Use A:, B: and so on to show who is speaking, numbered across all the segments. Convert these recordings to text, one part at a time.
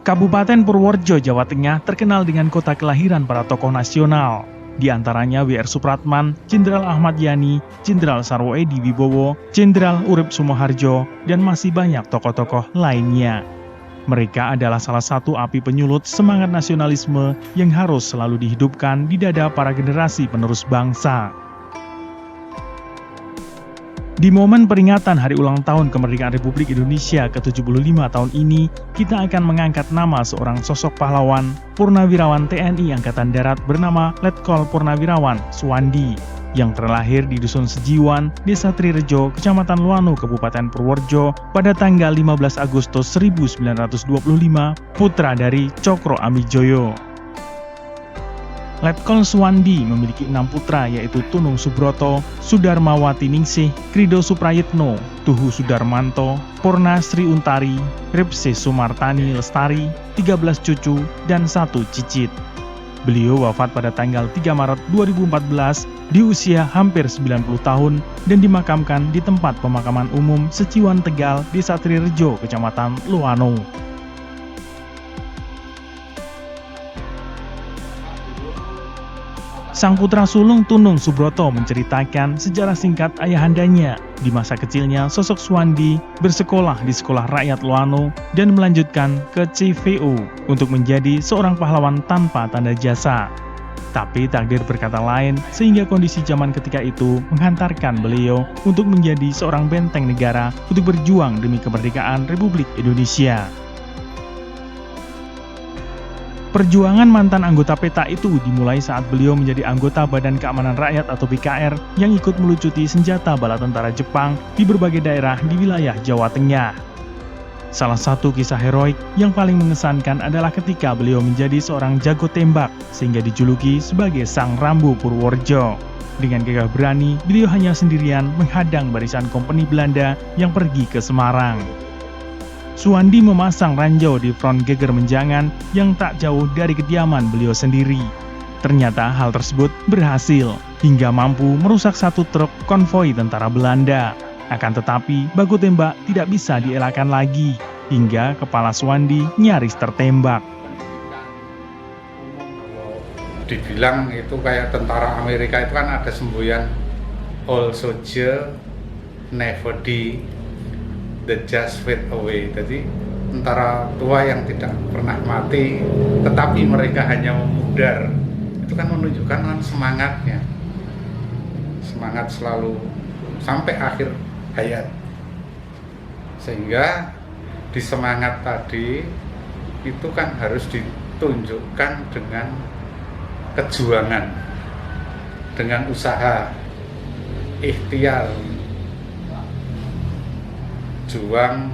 A: Kabupaten Purworejo, Jawa Tengah terkenal dengan kota kelahiran para tokoh nasional. Di antaranya W.R. Supratman, Jenderal Ahmad Yani, Jenderal Sarwo Edi Wibowo, Jenderal Urip Sumoharjo, dan masih banyak tokoh-tokoh lainnya. Mereka adalah salah satu api penyulut semangat nasionalisme yang harus selalu dihidupkan di dada para generasi penerus bangsa. Di momen peringatan Hari Ulang Tahun Kemerdekaan Republik Indonesia ke-75 tahun ini, kita akan mengangkat nama seorang sosok pahlawan, Purnawirawan TNI Angkatan Darat bernama Letkol Purnawirawan Suwandi, yang terlahir di Dusun Sejiwan, Desa Trirejo, Kecamatan Luano, Kabupaten Purworejo, pada tanggal 15 Agustus 1925, putra dari Cokro Amijoyo. Letkol Suwandi memiliki 6 putra, yaitu Tunung Subroto, Sudarmawati Ningsih, Krido Suprayitno, Tuhu Sudarmanto, Purna Sri Untari, Ripse Sumartani Lestari, 13 cucu, dan 1 cicit. Beliau wafat pada tanggal 3 Maret 2014 di usia hampir 90 tahun dan dimakamkan di tempat pemakaman umum Seciwan Tegal, Desa Trirejo, Kecamatan Luano. Sang putra sulung Tunung Subroto menceritakan sejarah singkat ayahandanya. Di masa kecilnya, sosok Suwandi bersekolah di Sekolah Rakyat Luano dan melanjutkan ke CVO untuk menjadi seorang pahlawan tanpa tanda jasa. Tapi takdir berkata lain, sehingga kondisi zaman ketika itu menghantarkan beliau untuk menjadi seorang benteng negara untuk berjuang demi kemerdekaan Republik Indonesia. Perjuangan mantan anggota PETA itu dimulai saat beliau menjadi anggota Badan Keamanan Rakyat atau BKR yang ikut melucuti senjata bala tentara Jepang di berbagai daerah di wilayah Jawa Tengah. Salah satu kisah heroik yang paling mengesankan adalah ketika beliau menjadi seorang jago tembak sehingga dijuluki sebagai Sang Rambu Purworejo. Dengan gagah berani, beliau hanya sendirian menghadang barisan kompeni Belanda yang pergi ke Semarang. Suwandi memasang ranjau di front Geger Menjangan yang tak jauh dari kediaman beliau sendiri. Ternyata hal tersebut berhasil, hingga mampu merusak satu truk konvoi tentara Belanda. Akan tetapi, baku tembak tidak bisa dielakkan lagi, hingga kepala Suwandi nyaris tertembak.
B: Dibilang itu kayak tentara Amerika itu kan ada semboyan all soldier never die, the just fade away. Jadi tentara tua yang tidak pernah mati, tetapi mereka hanya memudar. Itu kan menunjukkan kan semangatnya, semangat selalu sampai akhir hayat. Sehingga di semangat tadi itu kan harus ditunjukkan dengan kejuangan, dengan usaha, ikhtiar, juang,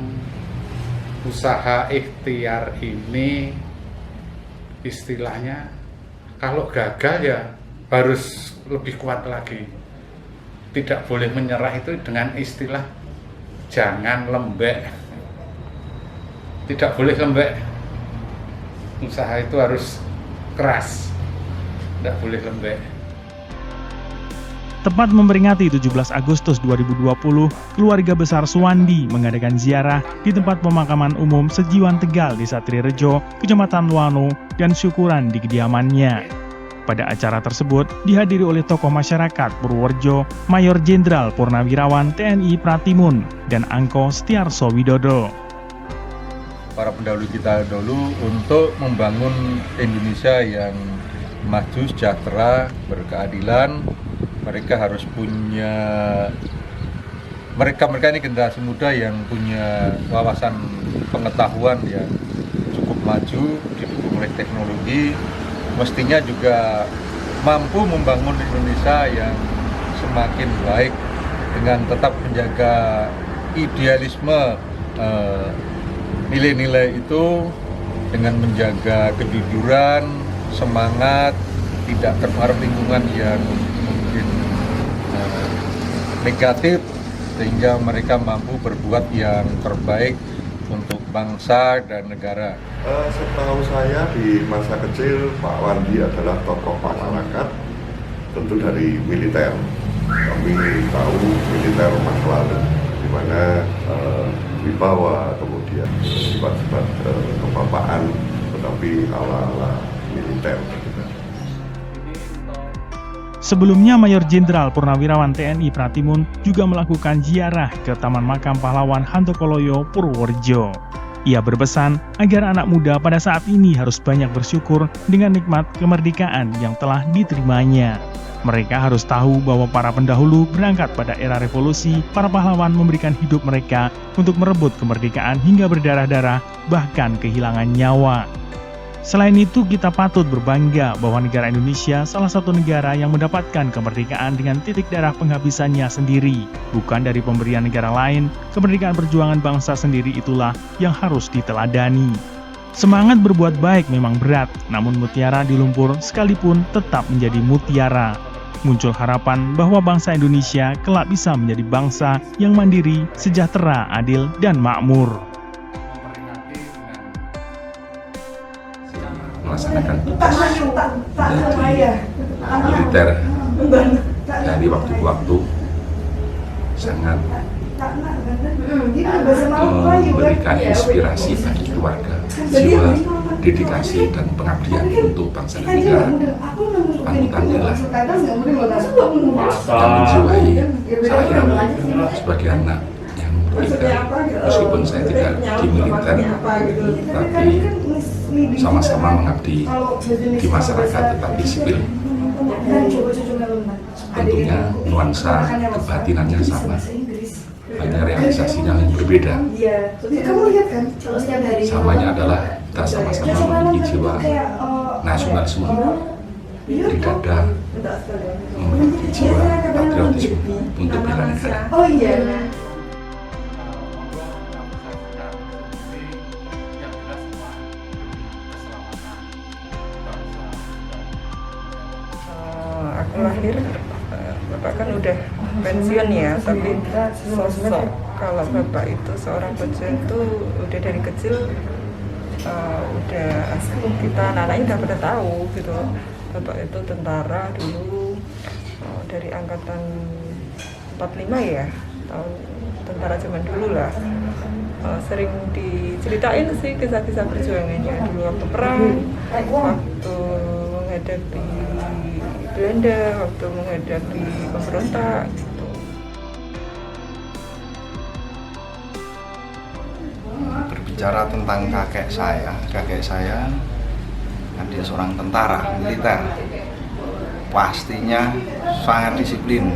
B: usaha, ikhtiar ini istilahnya kalau gagal ya harus lebih kuat lagi. Tidak boleh menyerah itu dengan istilah jangan lembek. Tidak boleh lembek. Usaha itu harus keras. Tidak boleh lembek.
A: Tepat memperingati 17 Agustus 2020, keluarga besar Suwandi mengadakan ziarah di tempat pemakaman umum Sejiwan Tegal, Desa Trirejo, Kecamatan Luano, dan syukuran di kediamannya. Pada acara tersebut dihadiri oleh tokoh masyarakat Purworejo, Mayor Jenderal Purnawirawan TNI Pratimun, dan Angko Setiarso Widodo.
C: Para pendahulu kita dulu untuk membangun Indonesia yang maju, sejahtera, berkeadilan. Mereka harus punya, mereka ini generasi muda yang punya wawasan pengetahuan yang cukup maju, didukung oleh teknologi, mestinya juga mampu membangun Indonesia yang semakin baik dengan tetap menjaga idealisme, nilai-nilai itu, dengan menjaga kejujuran, semangat, tidak terpengaruh lingkungan yang mungkin negatif, sehingga mereka mampu berbuat yang terbaik untuk bangsa dan negara.
D: Setahu saya di masa kecil Pak Wandi adalah tokoh masyarakat, tentu dari militer. Kami tahu militer masa lalu, di mana Wibawa, kemudian ya sifat-sifat kebapaan tetapi ala militer gitu.
A: Sebelumnya, Mayor Jenderal Purnawirawan TNI Pratimun juga melakukan ziarah ke Taman Makam Pahlawan Hantokoloyo, Purworejo. Ia berpesan agar anak muda pada saat ini harus banyak bersyukur dengan nikmat kemerdekaan yang telah diterimanya. Mereka harus tahu bahwa para pendahulu berangkat pada era revolusi, para pahlawan memberikan hidup mereka untuk merebut kemerdekaan hingga berdarah-darah, bahkan kehilangan nyawa. Selain itu, kita patut berbangga bahwa negara Indonesia salah satu negara yang mendapatkan kemerdekaan dengan titik darah penghabisannya sendiri. Bukan dari pemberian negara lain, kemerdekaan perjuangan bangsa sendiri itulah yang harus diteladani. Semangat berbuat baik memang berat, namun mutiara di lumpur sekalipun tetap menjadi mutiara. Muncul harapan bahwa bangsa Indonesia kelak bisa menjadi bangsa yang mandiri, sejahtera, adil, dan makmur.
E: Melaksanakan tugas menjadi militer dari waktu ke waktu sangat memberikan inspirasi bagi keluarga, jiwa, dedikasi dan pengabdian untuk bangsa dan negara. Panutan inilah yang menjiwai saya sebagai anak yang berbeda. Meskipun saya tidak di militer, tapi sama-sama mengabdi di masyarakat tetapi sipil. Tentunya nuansa kebatinannya sama, hanya realisasinya yang berbeda. Samanya adalah kita sama-sama memiliki jiwa nasionalisme di dada, memiliki jiwa patriotisme untuk bela negara.
F: Aku lahir, Bapak kan udah pensiun ya, tapi sosok kalau Bapak itu seorang pejuang itu udah dari kecil udah asli kita anak-anak udah pada tahu gitu. Bapak itu tentara dulu dari angkatan 45 ya, tahun tentara zaman dulu lah. Sering diceritain sih kisah-kisah perjuangannya dulu waktu perang, waktu menghadapi Belanda, waktu menghadapi pemberontak gitu.
C: Berbicara tentang kakek saya kan dia seorang tentara militer, pastinya sangat disiplin.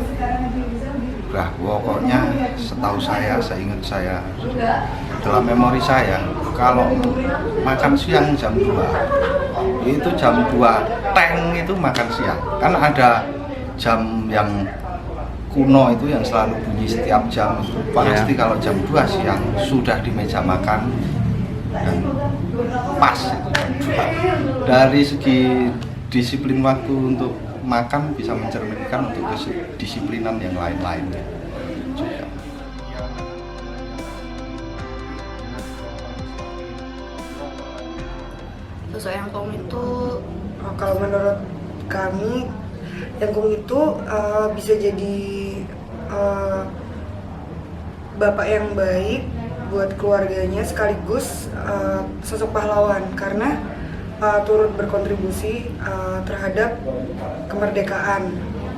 C: Pokoknya setahu saya, seingat saya, dalam memori saya, kalau makan siang jam 2, itu jam 2 teng itu makan siang. Kan ada jam yang kuno itu yang selalu bunyi setiap jam, pasti kalau jam 2 siang sudah di meja makan dan pas itu jam 2. Dari segi disiplin waktu untuk makan bisa mencerminkan untuk kedisiplinan yang lain-lain juga.
G: Sosok Yangkung itu
F: Kalau menurut kami Yangkung itu bisa jadi bapak yang baik buat keluarganya sekaligus sosok pahlawan karena turut berkontribusi terhadap kemerdekaan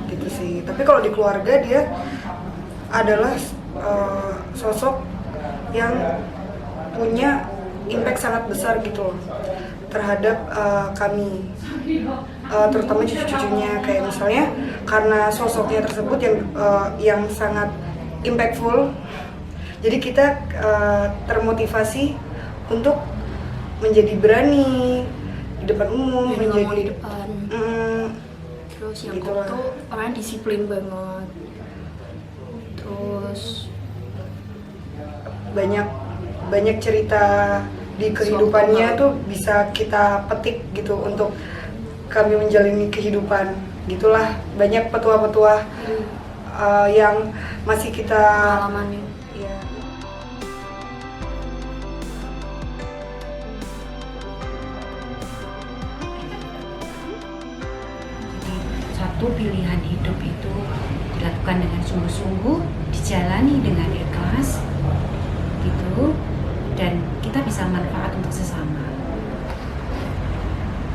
F: gitu sih. Tapi kalau di keluarga dia adalah sosok yang punya impact sangat besar gitu loh terhadap kami, terutama cucu-cucunya. Kayak misalnya karena sosoknya tersebut yang sangat impactful, jadi kita termotivasi untuk menjadi berani di depan umum, menjadi
G: di depan. Terus yang
F: gitu
G: tuh orangnya disiplin banget. Terus
F: banyak cerita di kehidupannya tuh bisa kita petik gitu untuk kami menjalani kehidupan. Gitulah, banyak petua-petua yang masih kita
G: pengalamannya.
F: ya.
H: Satu pilihan hidup itu dilakukan dengan sungguh-sungguh, dijalani dengan ikhlas, gitu, dan kita bisa manfaat untuk sesama.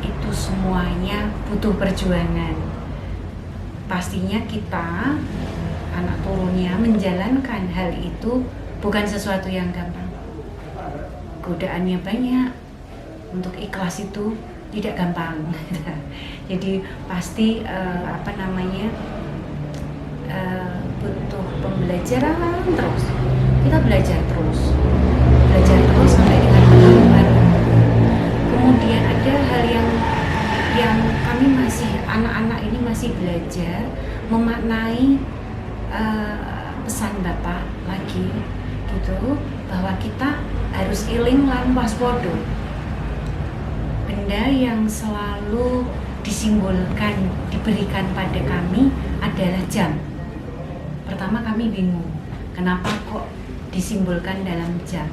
H: Itu semuanya butuh perjuangan. Pastinya kita, anak turunnya, menjalankan hal itu bukan sesuatu yang gampang. Godaannya banyak. Untuk ikhlas itu tidak gampang. Jadi pasti butuh pembelajaran terus. Kita belajar terus sampai dengan pengalaman baru. Kemudian ada hal yang kami masih, anak-anak ini masih belajar memaknai pesan Bapak lagi gitu, bahwa kita harus iling lan waspada. Benda yang selalu disimbolkan, diberikan pada kami adalah jam. Pertama kami bingung, kenapa kok disimbolkan dalam jam?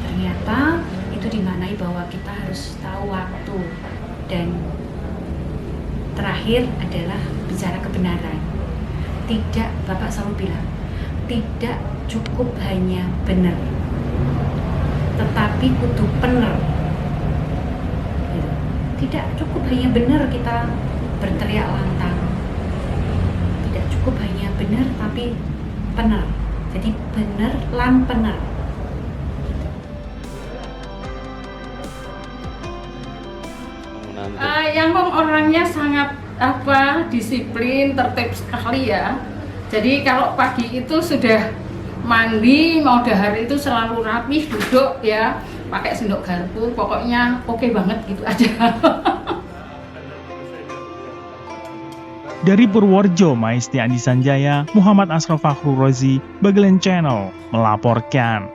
H: Ternyata itu dimaknai bahwa kita harus tahu waktu, dan terakhir adalah bicara kebenaran. Tidak, Bapak selalu bilang, tidak cukup hanya benar, tetapi kudu benar. Tidak cukup hanya benar kita berteriak lantang. Tidak cukup hanya benar, tapi benar. Jadi benar lan benar.
I: Yang orangnya sangat disiplin, tertib sekali ya. Jadi kalau pagi itu sudah mandi, mau dahar itu selalu rapi, duduk ya, pakai sendok garpu, pokoknya oke banget gitu aja.
A: Dari Purworejo, Maisti Andi Sanjaya, Muhammad Asraf Fakhru Rozi, Bagelen Channel melaporkan.